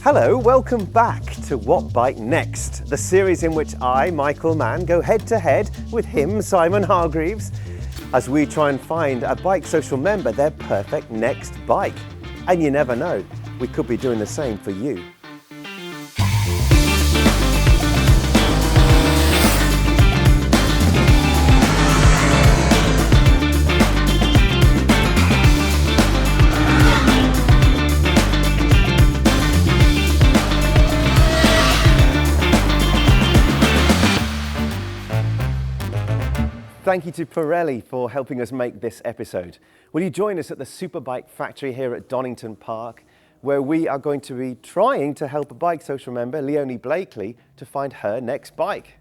Hello, welcome back to What Bike Next, the series in which I, Michael Mann, go head to head with him, Simon Hargreaves, as we try and find a BikeSocial member their perfect next bike. And you never know, we could be doing the same for you. Thank you to Pirelli for helping us make this episode. Will you join us at the Superbike factory here at Donington Park, where we are going to be trying to help a BikeSocial member, Leonie Blakely, to find her next bike.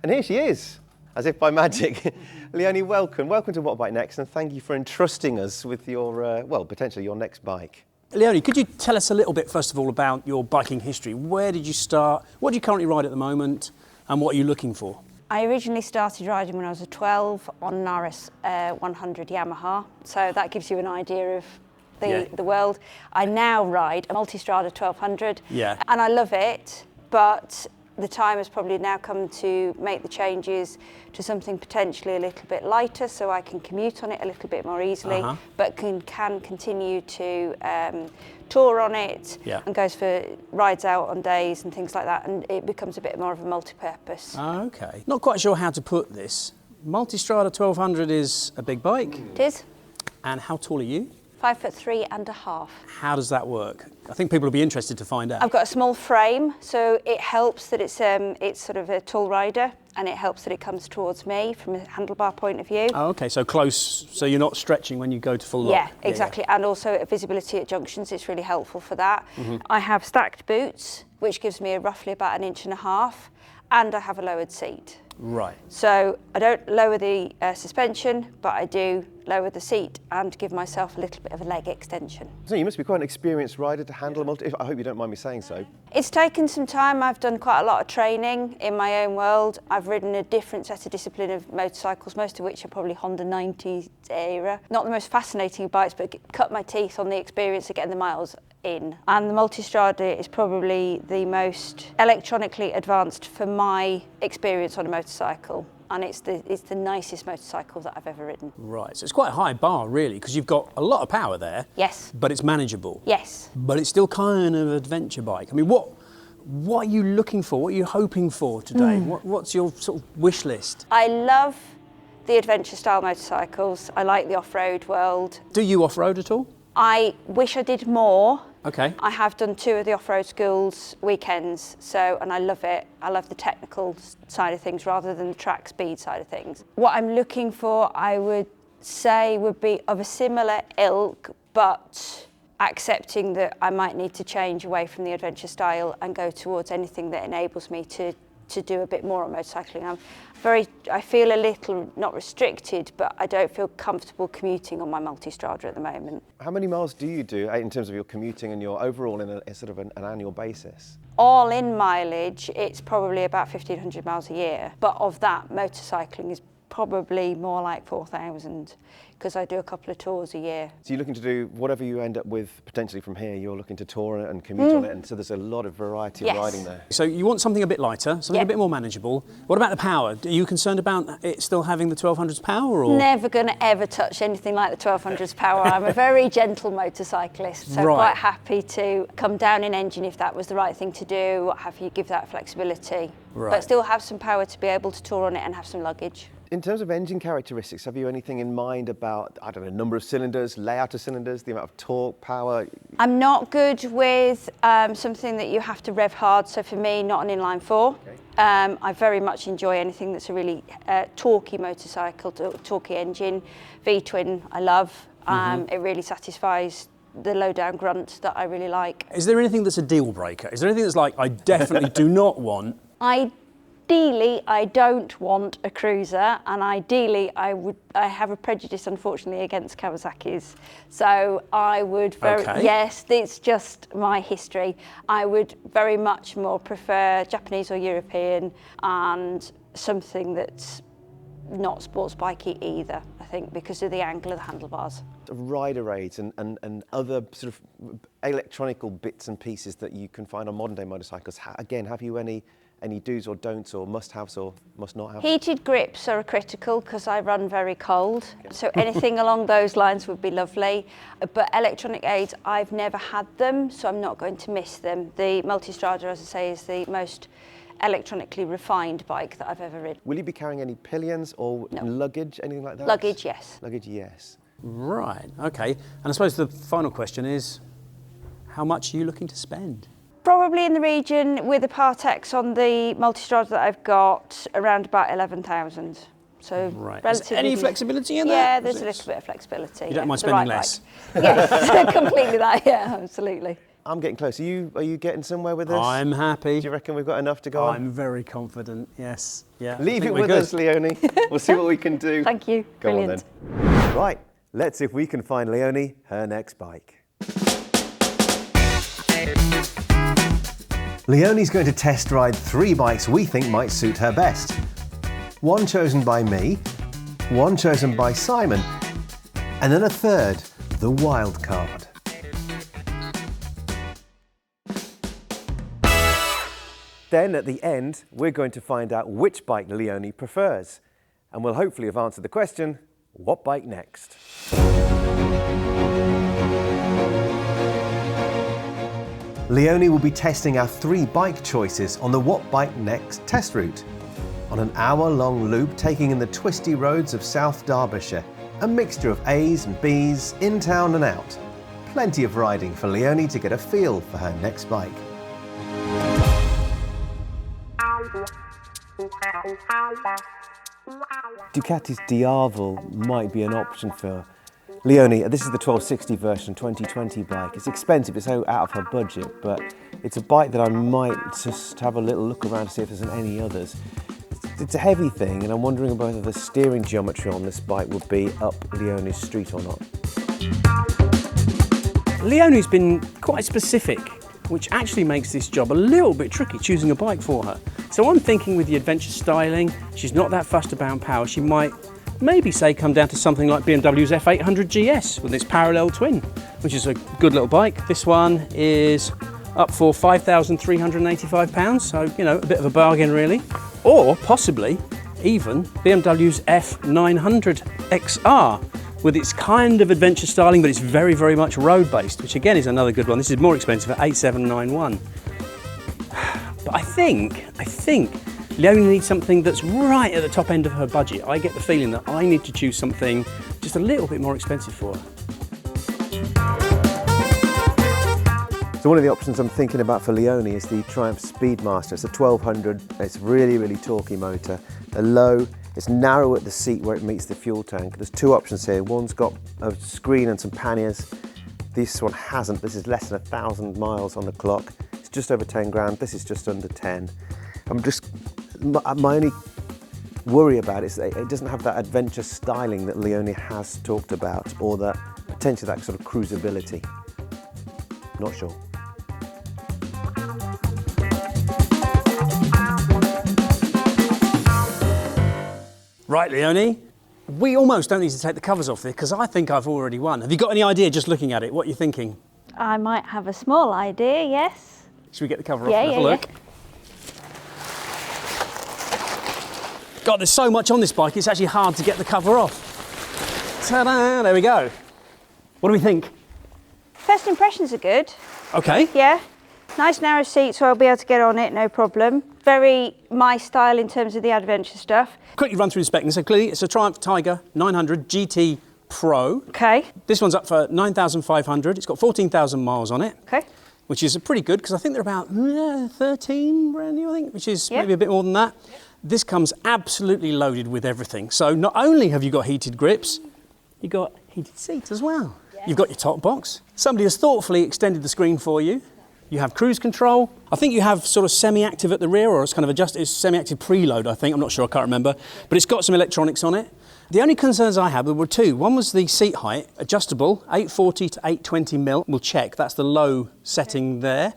And here she is, as if by magic. Leonie, welcome. Welcome to What Bike Next, and thank you for entrusting us with your, potentially your next bike. Leonie, could you tell us a little bit, first of all, about your biking history? Where did you start? What do you currently ride at the moment? And what are you looking for? I originally started riding when I was 12 on an RS 100 Yamaha, so that gives you an idea of the world. I now ride a Multistrada 1200, and I love it, but the time has probably now come to make the changes to something potentially a little bit lighter, so I can commute on it a little bit more easily, but can continue to tour on it and goes for rides out on days and things like that, and it becomes a bit more of a multi-purpose. Okay. Not quite sure how to put this. Multistrada 1200 is a big bike. It is. And how tall are you? 5'3.5". How does that work? I think people will be interested to find out. I've got a small frame, so it helps that it's sort of a tall rider, and it helps that it comes towards me from a handlebar point of view. Oh, okay, so close, so you're not stretching when you go to full lock. Yeah, exactly, and also visibility at junctions, it's really helpful for that. I have stacked boots, which gives me roughly about 1.5 inches, and I have a lowered seat. Right. So I don't lower the suspension, but I do lower the seat and give myself a little bit of a leg extension. So you must be quite an experienced rider to handle a multi. I hope you don't mind me saying so. It's taken some time. I've done quite a lot of training in my own world. I've ridden a different set of discipline of motorcycles, most of which are probably Honda 90s era. Not the most fascinating bikes, but cut my teeth on the experience of getting the miles in. And the Multistrada is probably the most electronically advanced for my experience on a motorcycle. And it's the nicest motorcycle that I've ever ridden. Right, so it's quite a high bar really, because you've got a lot of power there. Yes. But it's manageable. Yes. But it's still kind of an adventure bike. I mean, what are you looking for? What are you hoping for today? What's your sort of wish list? I love the adventure style motorcycles. I like the off-road world. Do you off-road at all? I wish I did more. Okay. I have done 2 of the off-road schools weekends, and I love it. I love the technical side of things rather than the track speed side of things. What I'm looking for, I would say, would be of a similar ilk, but accepting that I might need to change away from the adventure style and go towards anything that enables me to do a bit more on motorcycling. I feel a little, not restricted, but I don't feel comfortable commuting on my Multistrada at the moment. How many miles do you do in terms of your commuting and your overall in a sort of an annual basis? All in mileage, it's probably about 1,500 miles a year, but of that, motorcycling is probably more like 4,000, because I do a couple of tours a year. So you're looking to do whatever you end up with potentially from here, you're looking to tour and commute on it, and so there's a lot of variety of riding there. So you want something a bit lighter, something a bit more manageable. What about the power? Are you concerned about it still having the 1200's power? Or? Never going to ever touch anything like the 1200's power. I'm a very gentle motorcyclist, so quite happy to come down in engine if that was the right thing to do, what have you, give that flexibility, but still have some power to be able to tour on it and have some luggage. In terms of engine characteristics, have you anything in mind about, I don't know, number of cylinders, layout of cylinders, the amount of torque, power? I'm not good with something that you have to rev hard, so for me, not an inline 4. Okay. I very much enjoy anything that's a really torquey motorcycle, torquey engine. V-twin, I love. It really satisfies the low down grunt that I really like. Is there anything that's a deal breaker? Is there anything that's like, I definitely do not want? Ideally, I don't want a cruiser, and ideally, I have a prejudice, unfortunately, against Kawasaki's. So I would yes, it's just my history. I would very much more prefer Japanese or European, and something that's not sports bikey either, I think, because of the angle of the handlebars. Rider aids and other sort of electronical bits and pieces that you can find on modern day motorcycles. Again, have you any do's or don'ts or must-haves or must-not have? Heated grips are critical because I run very cold, so anything along those lines would be lovely. But electronic aids, I've never had them, so I'm not going to miss them. The Multistrada, as I say, is the most electronically refined bike that I've ever ridden. Will you be carrying any pillions or luggage, anything like that? Luggage, yes. Luggage, yes. Right, okay. And I suppose the final question is, how much are you looking to spend? Probably in the region, with the Partex on the Multistrada that I've got, around about 11,000. So right. relatively. Is any flexibility in that? Yeah, there's a little bit of flexibility. You don't mind spending less? Yes, completely that, yeah, absolutely. I'm getting close. Are you getting somewhere with this? I'm happy. Do you reckon we've got enough to go on? I'm very confident, yes. Yeah. Leave it with us, Leonie. We'll see what we can do. Thank you. Go Brilliant. on then. Right, let's see if we can find Leonie her next bike. Leonie's going to test ride 3 bikes we think might suit her best. One chosen by me, one chosen by Simon, and then a third, the wild card. Then at the end, we're going to find out which bike Leonie prefers. And we'll hopefully have answered the question, what bike next? Leonie will be testing our 3 bike choices on the What Bike Next test route. On an hour-long loop taking in the twisty roads of South Derbyshire, a mixture of A's and B's, in town and out. Plenty of riding for Leonie to get a feel for her next bike. Ducati's Diavel might be an option for Leonie. This is the 1260 version 2020 bike. It's expensive, it's so out of her budget, but it's a bike that I might just have a little look around to see if there's any others. It's a heavy thing, and I'm wondering whether the steering geometry on this bike would be up Leonie's street or not. Leonie's been quite specific, which actually makes this job a little bit tricky, choosing a bike for her. So I'm thinking with the adventure styling, she's not that fussed about power. She might maybe say come down to something like BMW's F800 GS with its parallel twin, which is a good little bike. This one is up for £5,385, so, you know, a bit of a bargain really. Or possibly even BMW's F900 XR with its kind of adventure styling, but it's very, very much road-based, which again is another good one. This is more expensive at £8,791. But I think Leonie needs something that's right at the top end of her budget. I get the feeling that I need to choose something just a little bit more expensive for her. So one of the options I'm thinking about for Leonie is the Triumph Speedmaster. It's a 1200, it's really, really torquey motor. They're low, it's narrow at the seat where it meets the fuel tank. There's 2 options here. One's got a screen and some panniers. This one hasn't. This is less than 1,000 miles on the clock. It's just over 10 grand. This is just under 10. My only worry about it is that it doesn't have that adventure styling that Leonie has talked about, or that potentially that sort of cruisability. Not sure. Right, Leonie, we almost don't need to take the covers off there because I think I've already won. Have you got any idea just looking at it? What are you thinking? I might have a small idea, yes. Should we get the cover off and have a look? Yeah. God, there's so much on this bike, it's actually hard to get the cover off. Ta-da, there we go. What do we think? First impressions are good. Okay. Yeah. Nice narrow seat, so I'll be able to get on it, no problem. Very my style in terms of the adventure stuff. Quickly run through the spec. So clearly it's a Triumph Tiger 900 GT Pro. Okay. This one's up for 9,500. It's got 14,000 miles on it. Okay. Which is pretty good because I think they're about 13 brand new, I think, which is maybe a bit more than that. This comes absolutely loaded with everything. So not only have you got heated grips, you've got heated seats as well. Yeah. You've got your top box. Somebody has thoughtfully extended the screen for you. You have cruise control. I think you have sort of semi-active at the rear, or it's kind of adjusted, it's semi-active preload, I think. I'm not sure, I can't remember. But it's got some electronics on it. The only concerns I had, there were 2. One was the seat height, adjustable, 840 to 820 mil. We'll check, that's the low setting there.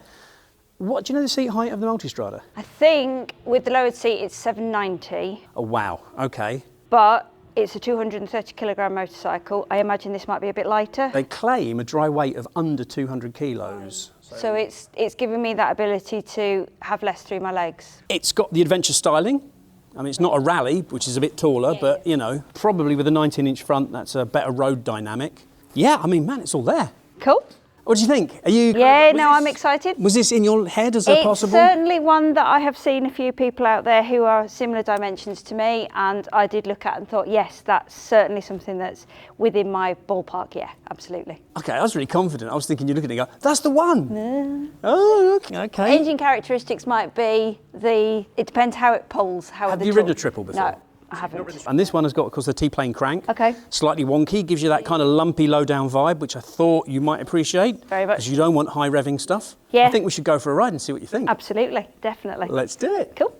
What, do you know the seat height of the Multistrada? I think with the lowered seat it's 790. Oh, wow, okay. but it's a 230 kilogram motorcycle. I imagine this might be a bit lighter. They claim a dry weight of under 200 kilos. So it's giving me that ability to have less through my legs. It's got the adventure styling. I mean, it's not a rally, which is a bit taller, but, you know, probably with a 19-inch front, that's a better road dynamic. Yeah, I mean, man, it's all there. Cool. What do you think? Are you? Yeah, no, I'm excited. Was this in your head as a possible? It's certainly one that I have seen a few people out there who are similar dimensions to me, and I did look at and thought, yes, that's certainly something that's within my ballpark. Yeah, absolutely. Okay, I was really confident. I was thinking, you look at it and go, that's the one. Oh, okay. Engine characteristics might be it depends how it pulls. Have you ridden a triple before? No. I haven't. And this one has got, of course, the T-plane crank. Okay. Slightly wonky, gives you that kind of lumpy, low-down vibe, which I thought you might appreciate. Very much. Because you don't want high revving stuff. Yeah. I think we should go for a ride and see what you think. Absolutely, definitely. Let's do it. Cool.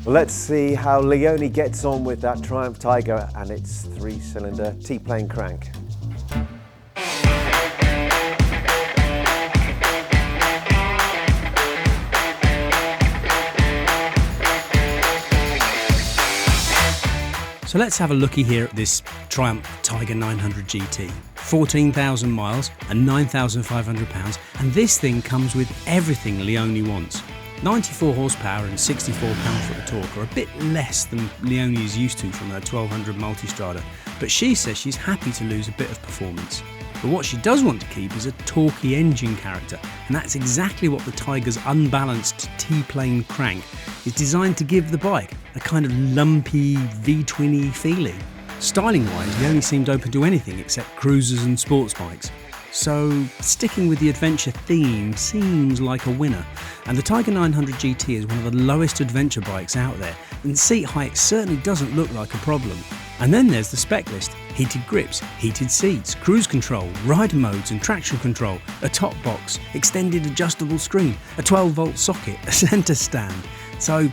Well, let's see how Leonie gets on with that Triumph Tiger and its 3-cylinder T-plane crank. So let's have a looky here at this Triumph Tiger 900 GT. 14,000 miles and 9,500 pounds, and this thing comes with everything Leonie wants. 94 horsepower and 64 pound-foot of torque are a bit less than Leonie is used to from her 1200 Multistrada, but she says she's happy to lose a bit of performance. But what she does want to keep is a torquey engine character, and that's exactly what the Tiger's unbalanced T-plane crank is designed to give the bike, a kind of lumpy V-twinny feeling. Styling-wise, Leonie seemed open to anything except cruisers and sports bikes. So sticking with the adventure theme seems like a winner. And the Tiger 900 GT is one of the lowest adventure bikes out there, and seat height certainly doesn't look like a problem. And then there's the spec list: heated grips, heated seats, cruise control, rider modes and traction control, a top box, extended adjustable screen, a 12-volt socket, a centre stand. So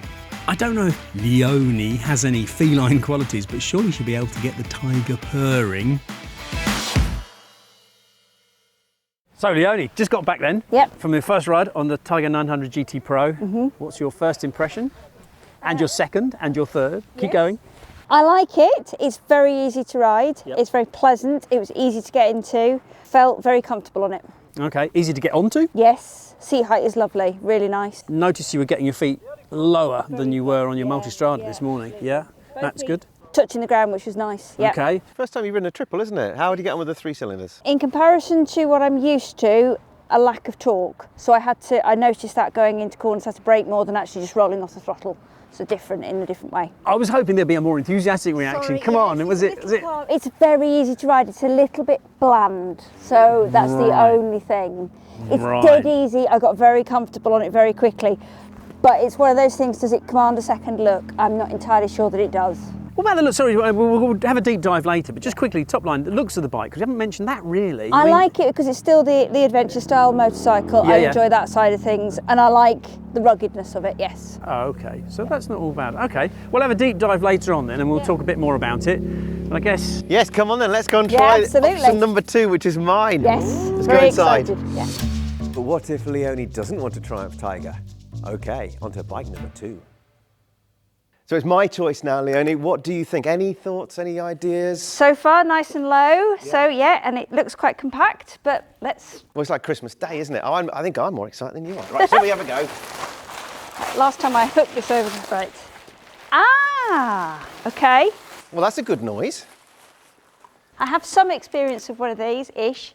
I don't know if Leonie has any feline qualities, but surely she'll be able to get the Tiger purring. So Leonie, just got back then from your first ride on the Tiger 900 GT Pro. What's your first impression? And your second and your third? Keep going. I like it. It's very easy to ride. It's very pleasant. It was easy to get into. Felt very comfortable on it. Okay, easy to get onto? Yes. Seat height is lovely, really nice. Notice you were getting your feet lower than you were on your Multistrada this morning. Yeah, that's good. Touching the ground, which was nice. Yeah. Okay. First time you've ridden a triple, isn't it? How did you get on with the 3-cylinders? In comparison to what I'm used to, a lack of torque. So I noticed that going into corners, I had to brake more than actually just rolling off the throttle. So different in a different way. I was hoping there'd be a more enthusiastic reaction. Come on, was it? It's very easy to ride. It's a little bit bland. So that's the only thing. It's dead easy. I got very comfortable on it very quickly. But it's one of those things, does it command a second look? I'm not entirely sure that it does. What about the look? Sorry, we'll have a deep dive later, but just quickly, top line, the looks of the bike, because we haven't mentioned that really. I like it because it's still the adventure style motorcycle. I enjoy that side of things, and I like the ruggedness of it, yes. Oh, okay, so that's not all bad. Okay, we'll have a deep dive later on then, and we'll talk a bit more about it. But I guess... Yes, come on then, let's go and try option number 2, which is mine. Yes, let's go inside. Excited. Yeah. But what if Leonie doesn't want a Triumph Tiger? Okay, on to bike number 2. So it's my choice now, Leonie. What do you think? Any thoughts, any ideas? So far, nice and low. Yeah. So yeah, and it looks quite compact, but let's... Well, it's like Christmas Day, isn't it? I think I'm more excited than you are. Right, so we have a go. Last time I hooked this over the right. Ah, okay. Well, that's a good noise. I have some experience of one of these-ish.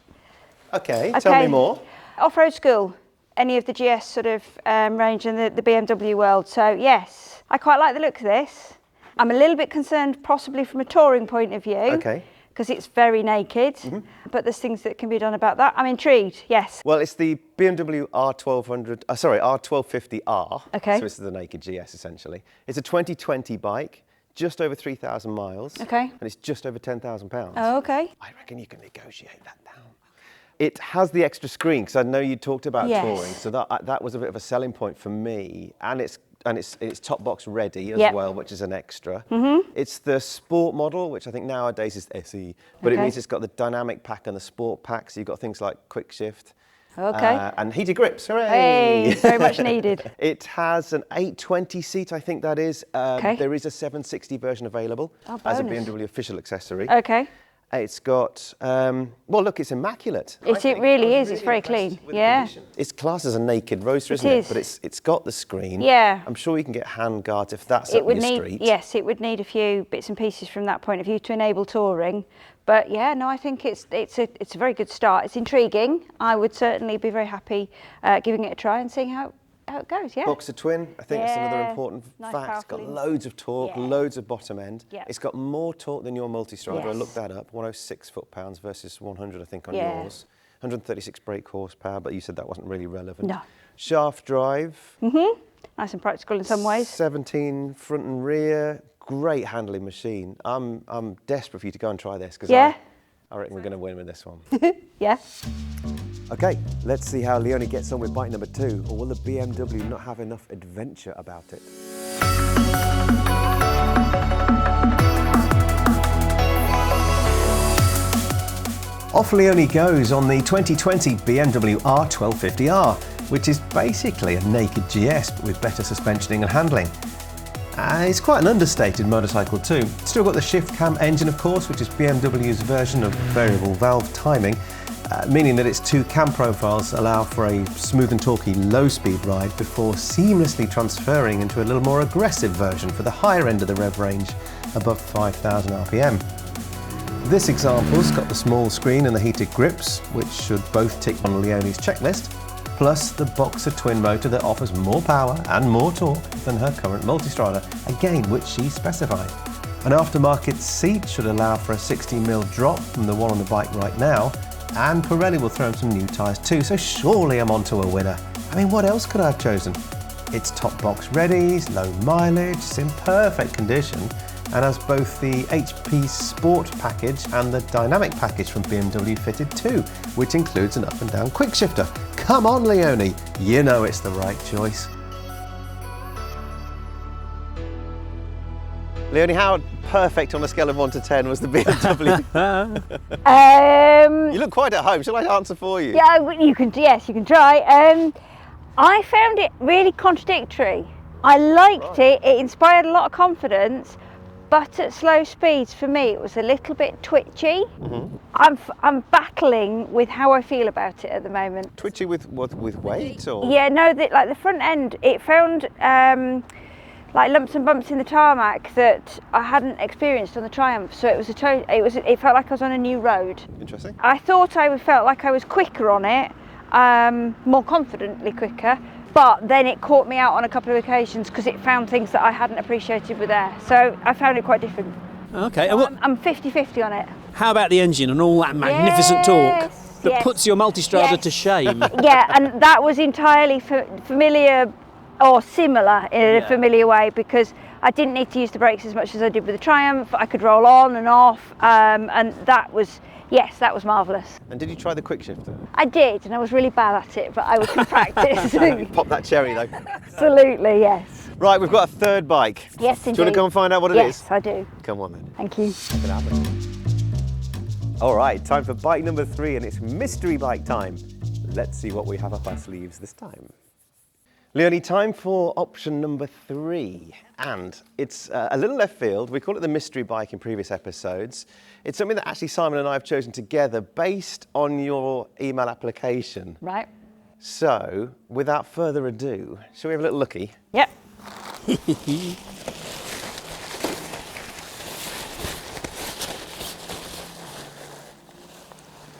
Okay, tell me more. Off-road school, any of the GS sort of range in the BMW world. So yes, I quite like the look of this. I'm a little bit concerned possibly from a touring point of view. Okay. Because it's very naked, but there's things that can be done about that. I'm intrigued, yes. Well, it's the BMW R1250R. Okay. So this is the naked GS essentially. It's a 2020 bike, just over 3,000 miles. Okay. And it's just over £10,000. Oh, okay. I reckon you can negotiate that down. It has the extra screen, because I know you talked about touring, so that was a bit of a selling point for me, and it's top box ready as well, which is an extra. It's the sport model, which I think nowadays is SE, but it means it's got the dynamic pack and the sport pack, so you've got things like quick shift. Okay. And heated grips, hooray! Hey, very much needed. It has an 820 seat, I think that is. Okay. There is a 760 version available as a BMW official accessory. Okay. It's got, well, look, it's immaculate. It really is. It's very clean. Yeah. It's classed as a naked roadster, isn't it? But it's got the screen. Yeah. I'm sure you can get hand guards if that's up your street. Yes, it would need a few bits and pieces from that point of view to enable touring. But yeah, no, I think it's a very good start. It's intriguing. I would certainly be very happy giving it a try and seeing how it goes. Yeah. Boxer twin, I think that's another important fact. It's got loads of torque, loads of bottom end. Yeah. It's got more torque than your Multistrada. Yes. I looked that up. 106 foot-pounds versus 100, I think, on yours. 136 brake horsepower, but you said that wasn't really relevant. No. Shaft drive. Mm-hmm. Nice and practical in some ways. 17 front and rear. Great handling machine. I'm desperate for you to go and try this because I reckon we're going to win with this one. Yeah. Okay, let's see how Leonie gets on with bike number 2, or will the BMW not have enough adventure about it? Off Leonie goes on the 2020 BMW R1250R, which is basically a naked GS but with better suspensioning and handling. It's quite an understated motorcycle too. Still got the shift cam engine, of course, which is BMW's version of variable valve timing, meaning that its 2 cam profiles allow for a smooth and torquey low-speed ride before seamlessly transferring into a little more aggressive version for the higher end of the rev range above 5,000 RPM. This example's got the small screen and the heated grips, which should both tick on Leonie's checklist, plus the Boxer twin motor that offers more power and more torque than her current Multistrada, again which she specified. An aftermarket seat should allow for a 60mm drop from the one on the bike right now, and Pirelli will throw in some new tyres too, so surely I'm onto a winner. I mean, what else could I have chosen? It's top box ready, low mileage, it's in perfect condition, and has both the HP Sport package and the Dynamic package from BMW fitted too, which includes an up and down quick shifter. Come on, Leonie, you know it's the right choice. Leonie, how perfect on a scale of 1 to 10 was the BMW? You look quite at home. Shall I answer for you? Yeah, you can. Yes, you can try. I found it really contradictory. I liked it. It inspired a lot of confidence, but at slow speeds, for me, it was a little bit twitchy. Mm-hmm. I'm battling with how I feel about it at the moment. Twitchy with weight, or? Yeah, no, like the front end, it found like lumps and bumps in the tarmac that I hadn't experienced on the Triumph. So it felt like I was on a new road. Interesting. I thought I felt like I was quicker on it, more confidently quicker. But then it caught me out on a couple of occasions because it found things that I hadn't appreciated were there. So I found it quite different. Okay. So I'm 50-50 on it. How about the engine and all that magnificent torque that puts your Multistrada to shame? Yeah, and that was entirely familiar or similar in a familiar way, because I didn't need to use the brakes as much as I did with the Triumph. I could roll on and off, and that was marvellous. And did you try the quick shifter? I did, and I was really bad at it, but I was in practice. Pop that cherry though. Absolutely, yes. Right, we've got a third bike. Yes, indeed. Do you want to go and find out what it is? Yes, I do. Come on then. Thank you. Make it happen. All right, time for bike number 3, and it's mystery bike time. Let's see what we have up our sleeves this time. Leonie, time for option number 3, and it's a little left field. We call it the mystery bike in previous episodes. It's something that actually Simon and I have chosen together based on your email application. Right. So, without further ado, shall we have a little looky? Yep.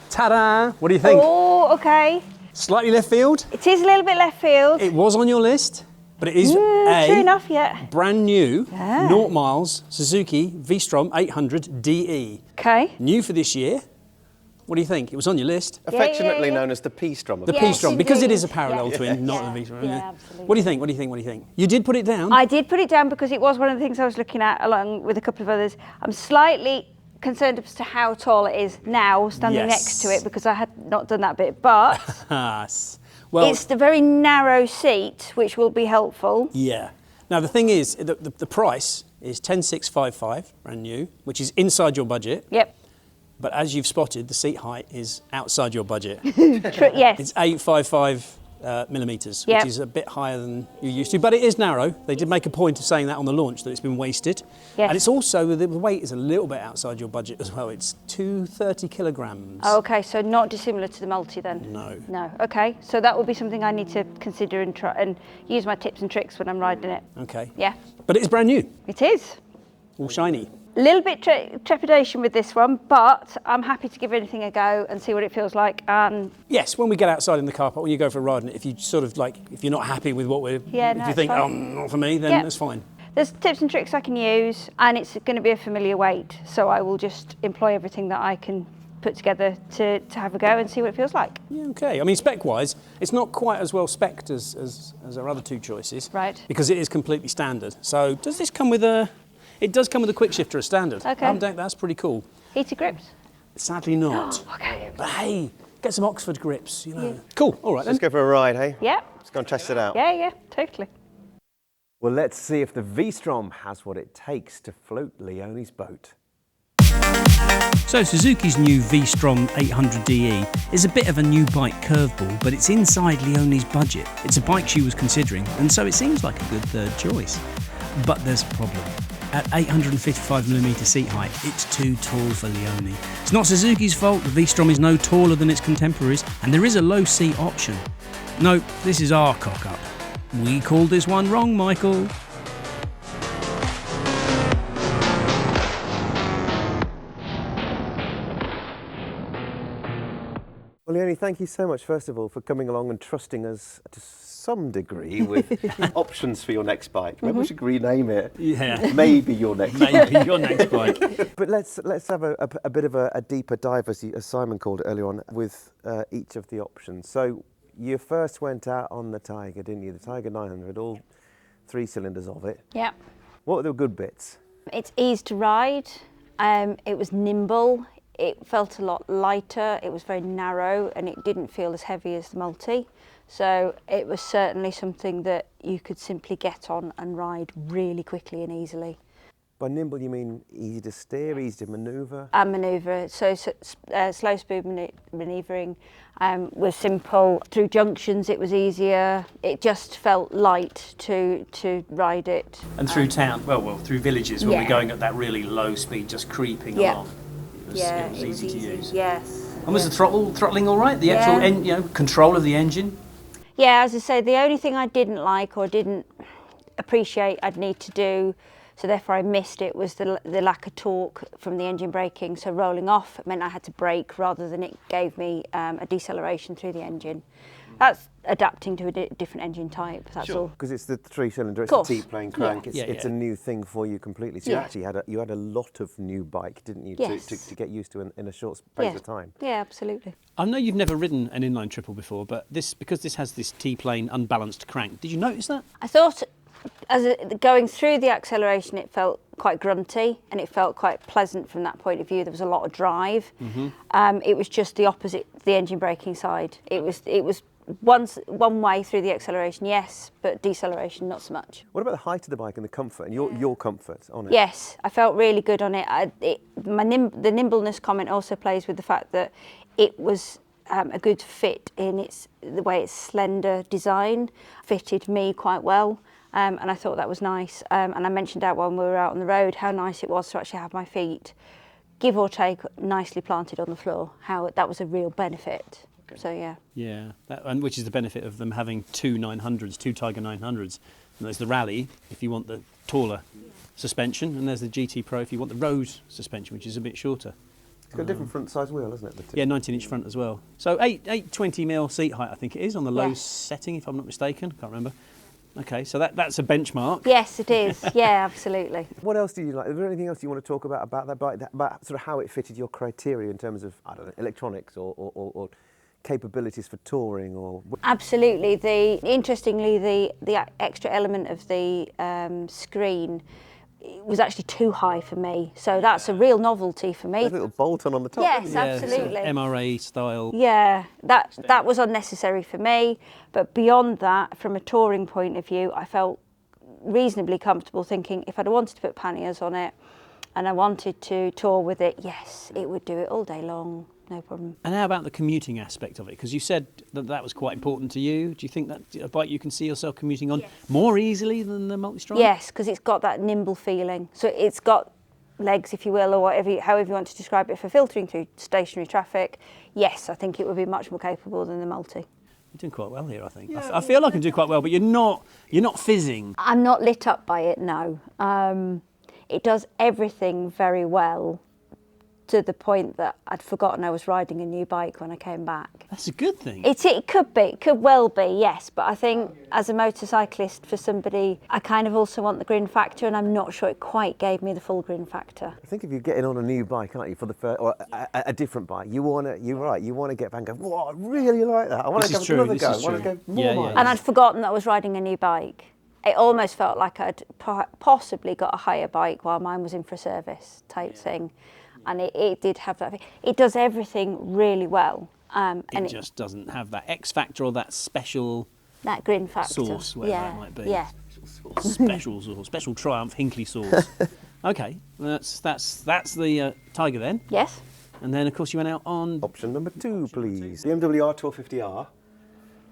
Ta-da! What do you think? Oh, okay. Slightly left field? It is a little bit left field. It was on your list, but it is true enough, yeah. Brand new, 0 miles, Suzuki V-Strom 800 DE. Okay. New for this year. What do you think? It was on your list. Affectionately known as the P-Strom. The P-Strom, because it is a parallel twin, not the V-Strom. Yeah, absolutely. What do you think? What do you think? What do you think? You did put it down. I did put it down because it was one of the things I was looking at along with a couple of others. I'm slightly concerned as to how tall it is now, standing next to it, because I had not done that bit, but well, it's the very narrow seat, which will be helpful. Yeah. Now, the thing is, the price is 10,655, brand new, which is inside your budget. Yep. But as you've spotted, the seat height is outside your budget. Yes. It's 855 millimetres, which is a bit higher than you're used to, but it is narrow. They did make a point of saying that on the launch, that it's been wasted. Yes. And it's also, the weight is a little bit outside your budget as well. It's 230 kilograms. Oh, okay, so not dissimilar to the Multi then? No. No, okay. So that would be something I need to consider and try and use my tips and tricks when I'm riding it. Okay. Yeah. But it's brand new. It is. All shiny. A little bit trepidation with this one, but I'm happy to give anything a go and see what it feels like. Yes, when we get outside in the car park, when you go for a ride, and if you sort of like, if you're not happy with what we're, if you think, oh, not for me, then that's fine. There's tips and tricks I can use, and it's going to be a familiar weight, so I will just employ everything that I can put together to have a go and see what it feels like. Yeah, okay. I mean, spec-wise, it's not quite as well spec'd as our other two choices. Right. Because it is completely standard. So does this come with a... It does come with a quick shifter as standard. Okay. That's pretty cool. Heated grips? Sadly not. Okay. But hey, get some Oxford grips, you know. Yeah. Cool, all right then. Let's go for a ride, hey? Yeah. Let's go and test it out. Yeah, totally. Well, let's see if the V-Strom has what it takes to float Leonie's boat. So Suzuki's new V-Strom 800DE is a bit of a new bike curveball, but it's inside Leonie's budget. It's a bike she was considering, and so it seems like a good third choice. But there's a problem. At 855mm seat height, it's too tall for Leonie. It's not Suzuki's fault, the V-Strom is no taller than its contemporaries, and there is a low seat option. No, this is our cock-up. We called this one wrong, Michael. Well, Leonie, thank you so much, first of all, for coming along and trusting us to some degree with options for your next bike. Maybe we should rename it. Yeah. Maybe your next Maybe your next bike. But let's have a bit of a deeper dive, as Simon called it earlier on, with each of the options. So you first went out on the Tiger, didn't you? The Tiger 900, all 3 cylinders of it. Yeah. What were the good bits? It's easy to ride. It was nimble. It felt a lot lighter. It was very narrow, and it didn't feel as heavy as the Multi. So it was certainly something that you could simply get on and ride really quickly and easily. By nimble, you mean easy to steer, easy to manoeuvre? And manoeuvre. So slow speed manoeuvring was simple. Through junctions, it was easier. It just felt light to ride it. And through town, well, through villages when we're going at that really low speed, just creeping along. It was easy to use. Yes. And was the throttling all right? The actual control of the engine? Yeah, as I say, the only thing I didn't like or didn't appreciate I'd need to do, so therefore I missed it, was the lack of torque from the engine braking. So rolling off meant I had to brake rather than it gave me a deceleration through the engine. That's adapting to a different engine type, that's all. Because it's the 3-cylinder, it's a T-plane crank, it's a new thing for you completely. So you actually had a lot of new bike, didn't you, to get used to in a short space of time? Yeah, absolutely. I know you've never ridden an inline triple before, but because this has this T-plane unbalanced crank, did you notice that? I thought, going through the acceleration, it felt quite grunty, and it felt quite pleasant from that point of view. There was a lot of drive. It was just the opposite, the engine braking side. It was one way through the acceleration, yes, but deceleration, not so much. What about the height of the bike and the comfort and your comfort on it? Yes, I felt really good on it. The nimbleness comment also plays with the fact that it was a good fit in the way its slender design fitted me quite well. And I thought that was nice. And I mentioned out when we were out on the road how nice it was to actually have my feet, give or take, nicely planted on the floor. How that was a real benefit. Okay. So yeah. Yeah, and which is the benefit of them having two Tiger 900s. And there's the Rally if you want the taller suspension, and there's the GT Pro if you want the road suspension, which is a bit shorter. It's got a different front size wheel, hasn't it? Yeah, 19-inch front as well. So 820mm seat height, I think it is, on the low setting, if I'm not mistaken. Can't remember. Okay, so that's a benchmark. Yes, it is. Yeah, absolutely. What else do you like? Is there anything else you want to talk about that bike, about sort of how it fitted your criteria in terms of, I don't know, electronics or capabilities for touring or? Absolutely. Interestingly, the extra element of the screen was actually too high for me, so that's a real novelty for me. There's a little bolt on the top. Yes, absolutely. Sort of MRA style. Yeah, that was unnecessary for me, but beyond that, from a touring point of view, I felt reasonably comfortable thinking if I'd wanted to put panniers on it, and I wanted to tour with it, yes, it would do it all day long, no problem. And how about the commuting aspect of it? Because you said that was quite important to you. Do you think that a bike you can see yourself commuting on more easily than the Multistrada? Yes, because it's got that nimble feeling. So it's got legs, if you will, or however you want to describe it, for filtering through stationary traffic. Yes, I think it would be much more capable than the Multi. You're doing quite well here, I think. I feel like I can do quite well, but you're not fizzing. I'm not lit up by it, no. It does everything very well, to the point that I'd forgotten I was riding a new bike when I came back. That's a good thing. It could be, it could well be, yes. But I think as a motorcyclist, for somebody, I kind of also want the grin factor, and I'm not sure it quite gave me the full grin factor. I think if you're getting on a new bike, aren't you, for the first, or a different bike, you want to get back and go, whoa, I really like that. I want to go another go. I want to go more miles. And I'd forgotten that I was riding a new bike. It almost felt like I'd possibly got a higher bike while mine was in for service type thing. And it did have that. It does everything really well. And it just doesn't have that X factor or that special... That grin factor. Sauce, whatever that might be. Yeah. Special sauce, special Triumph Hinkley sauce. Okay, that's the Tiger then. Yes. And then, of course, you went out on... Option number 2, please. The BMW R1250R.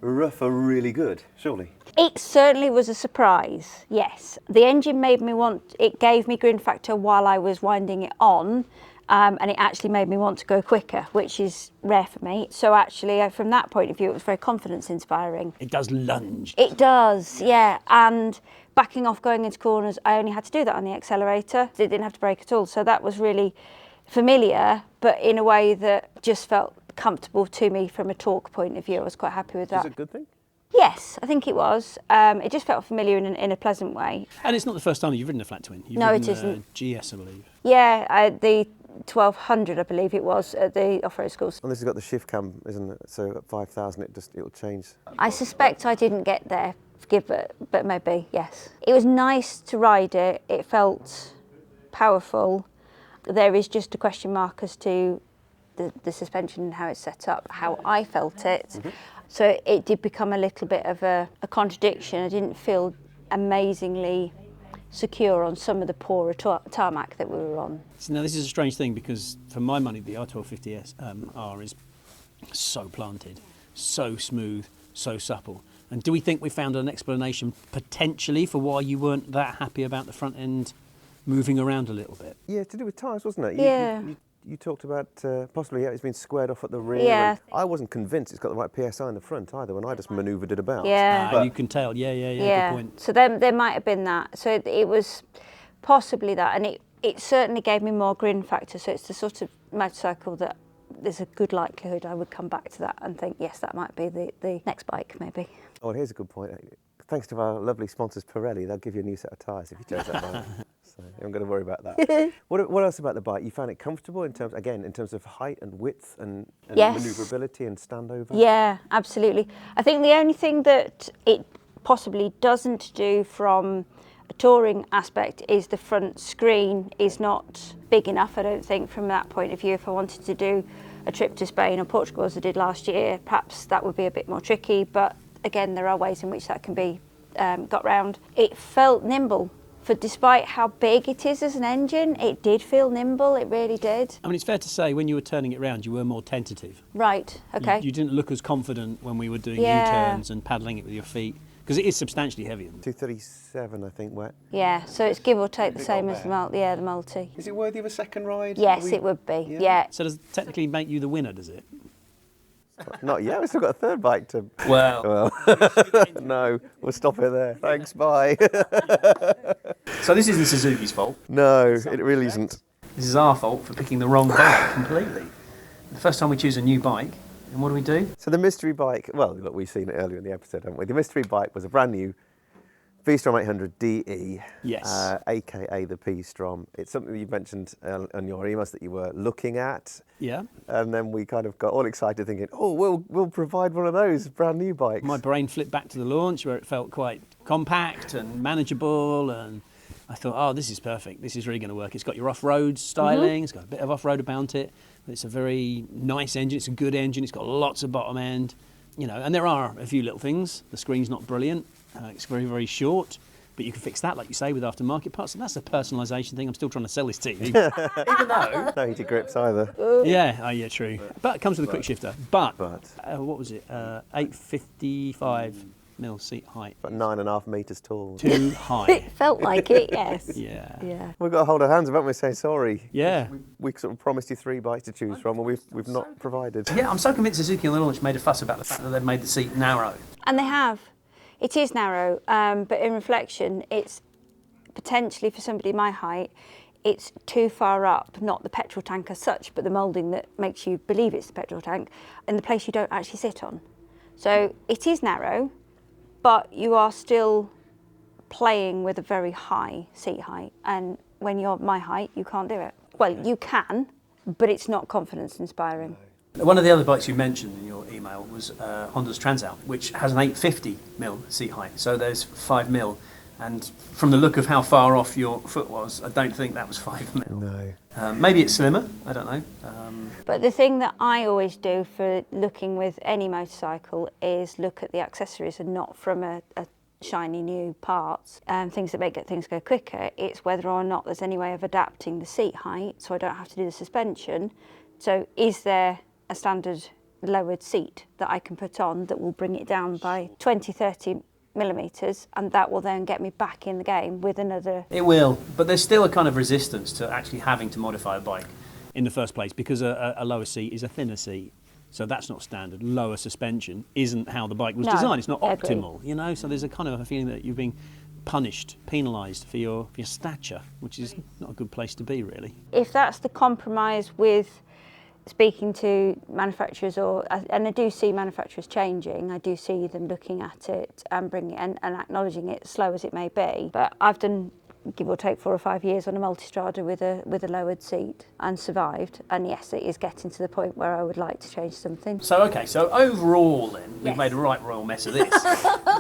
Rough are really good, surely. It certainly was a surprise, yes. The engine it gave me grin factor while I was winding it on. And it actually made me want to go quicker, which is rare for me. So actually, from that point of view, it was very confidence-inspiring. It does lunge. It does, yeah. And backing off, going into corners, I only had to do that on the accelerator. It didn't have to brake at all. So that was really familiar, but in a way that just felt comfortable to me from a torque point of view. I was quite happy with that. Is it a good thing? Yes, I think it was. It just felt familiar in a pleasant way. And it's not the first time you've ridden a flat twin. No, it isn't. GS, I believe. Yeah, the 1200, I believe it was, at the off-road schools. And this has got the shift cam, isn't it? So at 5,000, it'll change. I suspect I didn't get there, but maybe, yes. It was nice to ride it. It felt powerful. There is just a question mark as to the suspension and how it's set up, how I felt it. Mm-hmm. So it did become a little bit of a contradiction. I didn't feel amazingly secure on some of the poorer tarmac that we were on. Now this is a strange thing, because for my money the R1250S R is so planted, so smooth, so supple. And do we think we found an explanation potentially for why you weren't that happy about the front end moving around a little bit? Yeah, to do with tyres, wasn't it? Yeah. You talked about possibly it's been squared off at the rear. Yeah. I wasn't convinced it's got the right PSI in the front either when I just manoeuvred it about. Yeah. You can tell, yeah, good point. So there might have been that. So it was possibly that, and it certainly gave me more grin factor. So it's the sort of motorcycle that there's a good likelihood I would come back to that and think, yes, that might be the next bike, maybe. Oh, and here's a good point. Thanks to our lovely sponsors, Pirelli, they'll give you a new set of tyres if you chose that bike. So you haven't got to worry about that. What else about the bike? You found it comfortable in terms of height and width and yes. manoeuvrability and standover? Yeah, absolutely. I think the only thing that it possibly doesn't do from a touring aspect is the front screen is not big enough, I don't think, from that point of view. If I wanted to do a trip to Spain or Portugal as I did last year, perhaps that would be a bit more tricky, but again, there are ways in which that can be got round. It felt nimble. For despite how big it is as an engine, it did feel nimble, it really did. I mean, it's fair to say when you were turning it round, you were more tentative. Right, okay. You didn't look as confident when we were doing U-turns and paddling it with your feet, because it is substantially heavier. 237, I think, wet. Yeah, so it's give or take the same as the Multi. Is it worthy of a second ride? Yes, it would be, yeah. So does it technically make you the winner, does it? Not yet, we've still got a third bike to... Well. No, we'll stop it there. Thanks, bye. So this isn't Suzuki's fault. No, it really isn't. This is our fault for picking the wrong bike completely. The first time we choose a new bike, and what do? So the mystery bike, well, look, we've seen it earlier in the episode, haven't we? The mystery bike was a brand new V-Strom 800 DE, yes, aka the V-Strom. It's something that you mentioned on your emails that you were looking at. Yeah. And then we kind of got all excited thinking, oh, we'll provide one of those brand new bikes. My brain flipped back to the launch where it felt quite compact and manageable, and I thought, oh, this is perfect. This is really going to work. It's got your off-road styling. It's got a bit of off-road about it. But it's a very nice engine. It's a good engine. It's got lots of bottom end, and there are a few little things. The screen's not brilliant. It's very, very short. But you can fix that, like you say, with aftermarket parts, and that's a personalisation thing. I'm still trying to sell this to you, even though No heated grips either. yeah, true. But it comes with a quick shifter. But what was it? 855 mil seat height. About 9.5 metres tall. Too high. It felt like it, yes. Yeah. We've got to hold our hands up and we say sorry. Yeah. We sort of promised you 3 bikes to choose from, and we've not provided. Yeah, I'm so convinced Suzuki on the launch made a fuss about the fact that they've made the seat narrow. And they have. It is narrow, but in reflection, it's potentially, for somebody my height, it's too far up, not the petrol tank as such, but the moulding that makes you believe it's the petrol tank, in the place you don't actually sit on. So it is narrow, but you are still playing with a very high seat height. And when you're my height, you can't do it. Well, you can, but it's not confidence inspiring. One of the other bikes you mentioned in your email was Honda's Transalp, which has an 850 mil seat height. So there's 5 mil. And from the look of how far off your foot was, I don't think that was 5 mil. No. Maybe it's slimmer, I don't know. But the thing that I always do for looking with any motorcycle is look at the accessories and not from a shiny new parts, things that make things go quicker. It's whether or not there's any way of adapting the seat height so I don't have to do the suspension. So is there a standard lowered seat that I can put on that will bring it down by 20, 30 millimetres, and that will then get me back in the game with another... It will, but there's still a kind of resistance to actually having to modify a bike in the first place, because a lower seat is a thinner seat, so that's not standard. Lower suspension isn't how the bike was designed. It's not optimal, you know, so there's a kind of a feeling that you're being punished, penalised for your stature, which is not a good place to be, really. If that's the compromise with speaking to manufacturers, and I do see manufacturers changing, I do see them looking at it and bringing it and acknowledging it, slow as it may be. But I've done, give or take, 4 or 5 years on a Multistrada with a lowered seat and survived. And yes, it is getting to the point where I would like to change something. So overall then, we've made a right royal mess of this.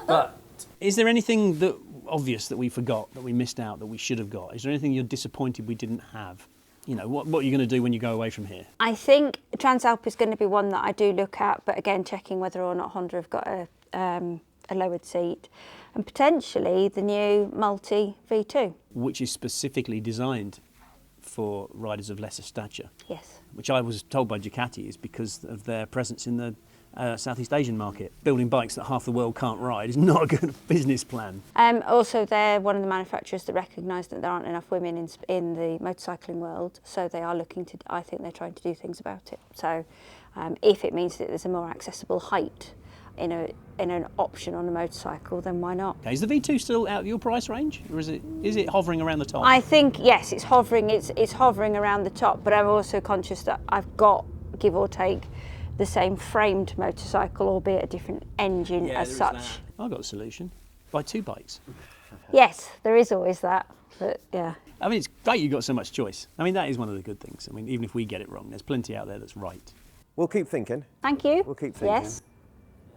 But is there anything that obvious that we forgot, that we missed out, that we should have got? Is there anything you're disappointed we didn't have? You know, what are you going to do when you go away from here? I think Transalp is going to be one that I do look at, but again, checking whether or not Honda have got a lowered seat. And potentially the new Multi V2. Which is specifically designed for riders of lesser stature. Yes. Which I was told by Ducati is because of their presence in the Southeast Asian market. Building bikes that half the world can't ride is not a good business plan. Also, they're one of the manufacturers that recognise that there aren't enough women in the motorcycling world, so they are looking to, I think they're trying to do things about it. So if it means that there's a more accessible height in an option on a motorcycle, then why not? Okay, is the V2 still out of your price range, or is it hovering around the top? I think, yes, it's hovering around the top, but I'm also conscious that I've got, give or take, the same framed motorcycle, albeit a different engine as such. I've got a solution. Buy 2 bikes. Yes, there is always that, but yeah. I mean, it's great you've got so much choice. I mean, that is one of the good things. I mean, even if we get it wrong, there's plenty out there that's right. We'll keep thinking. Thank you. We'll keep thinking. Yes.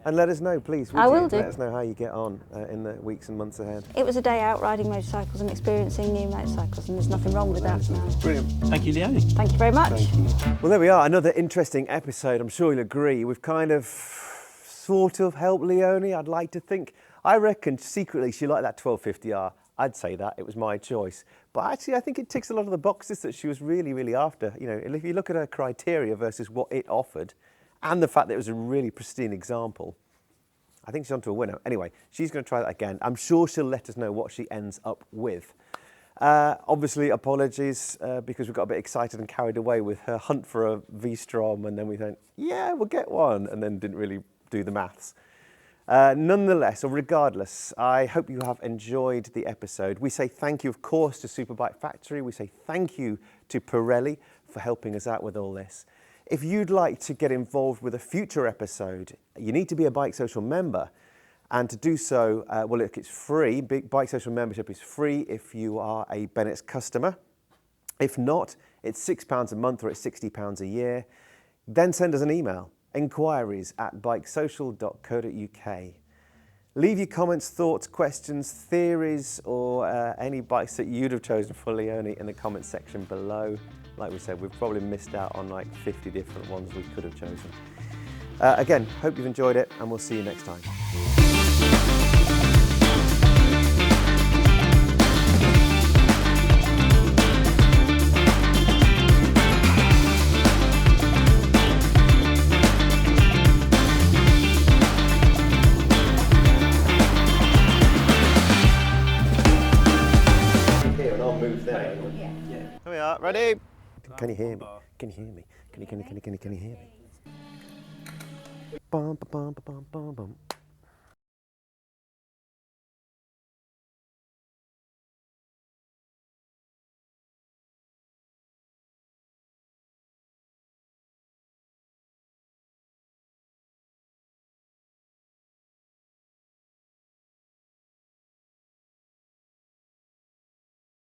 And let us know, please. I will do. Let us know how you get on in the weeks and months ahead. It was a day out riding motorcycles and experiencing new motorcycles, and there's nothing wrong with that. No. Brilliant. Thank you, Leonie. Thank you very much. Thank you. Well, there we are, another interesting episode. I'm sure you'll agree. We've kind of sort of helped Leonie, I'd like to think. I reckon secretly she liked that 1250R. I'd say that, it was my choice. But actually I think it ticks a lot of the boxes that she was really, really after. You know, if you look at her criteria versus what it offered, and the fact that it was a really pristine example, I think she's onto a winner. Anyway, she's going to try that again. I'm sure she'll let us know what she ends up with. Obviously, apologies because we got a bit excited and carried away with her hunt for a V-Strom, and then we thought, yeah, we'll get one, and then didn't really do the maths. Nonetheless, or regardless, I hope you have enjoyed the episode. We say thank you, of course, to Superbike Factory. We say thank you to Pirelli for helping us out with all this. If you'd like to get involved with a future episode, you need to be a BikeSocial member. And to do so, well, look, it's free. BikeSocial membership is free if you are a Bennett's customer. If not, it's £6 a month or it's £60 a year. Then send us an email, enquiries@bikesocial.co.uk. Leave your comments, thoughts, questions, theories, or any bikes that you'd have chosen for Leonie in the comments section below. Like we said, we've probably missed out on like 50 different ones we could have chosen. Again, hope you've enjoyed it, and we'll see you next time. start. Ready? Can you hear me? Can you hear me? Can you hear me? Bum, bum, bum, bum, bum, bum.